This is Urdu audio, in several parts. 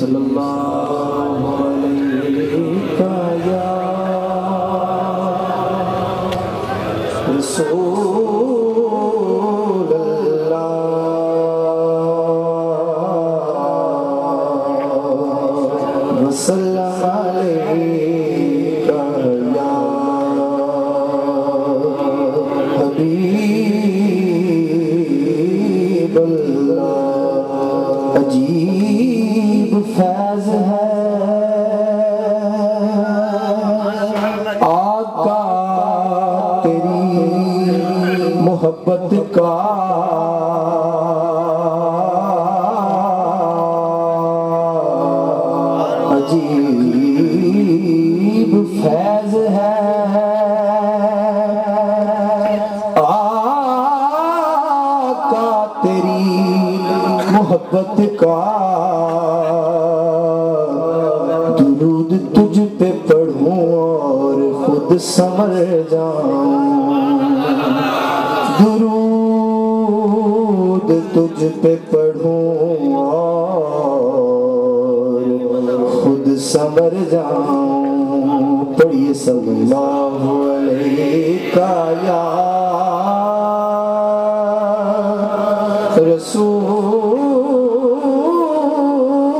صلی اللہ علیہ یا رسول اللہ وسلم علیہ یا حبیب اللہ عجیب فیض ہے آقا تیری محبت کا عجیب فیض ہے آقا تیری محبت کا درود تجھ پہ پڑھوں اور خود سمر جاؤں درود تجھ پہ پڑھوں اور خود سمر جاؤں پڑھیے صلی اللہ علیہ یا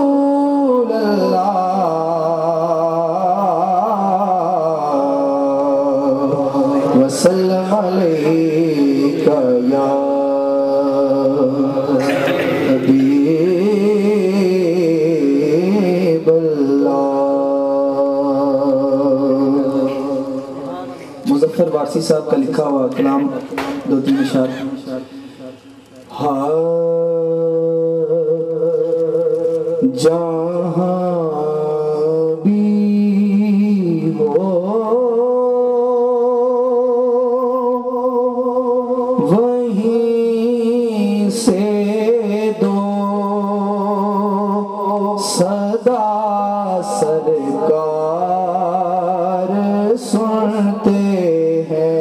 رسول اللہ وسلم علیہ یا حبیب اللہ مظفر وارسی صاحب کا لکھا ہوا کلام دو تین اشعار جہاں بھی ہو وہیں سے دو صدا سرکار سنتے ہیں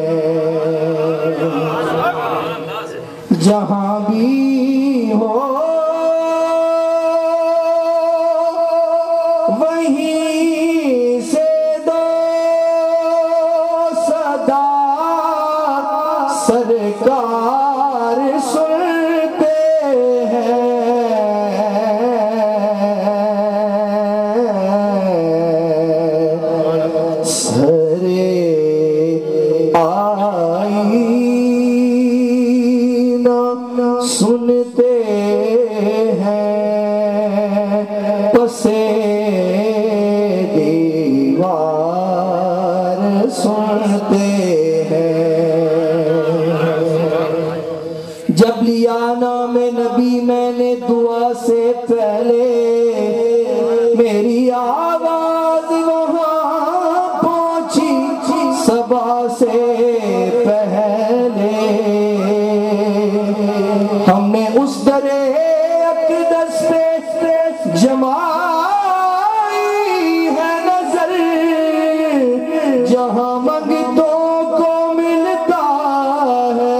جہاں بھی ہو وہیں سے دو صدا سرکار سنتے ہیں سرے آئینہ سنتے ہیں پسے دیوار سنتے ہیں جب لیا نام نبی میں نے دعا سے پہلے میری آواز وہاں پہنچی صبا سے پہلے ہم نے اس در اقدس پہ جمائی ہے نظر جہاں منگتوں کو ملتا ہے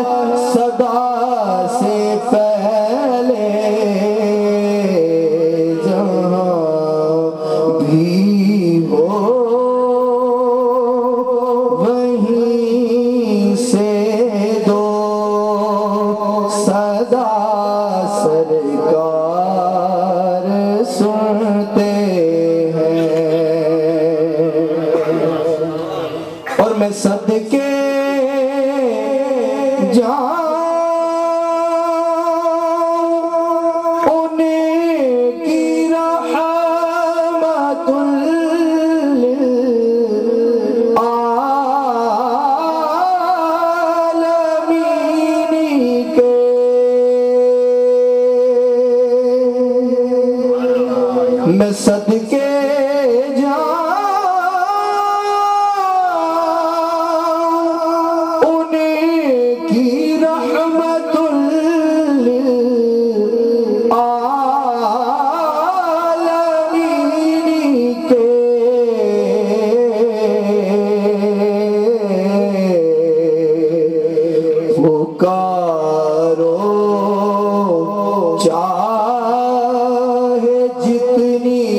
صدا سے پہلے جہاں بھی ہو وہیں سے دو صدا سرکار سنتے ہیں اور میں صدقے جاؤں ان کی رحمت للعالمین کے میں صدقے جاؤں ان کی رحمت للعالمین کے پکارو چاہے جتنی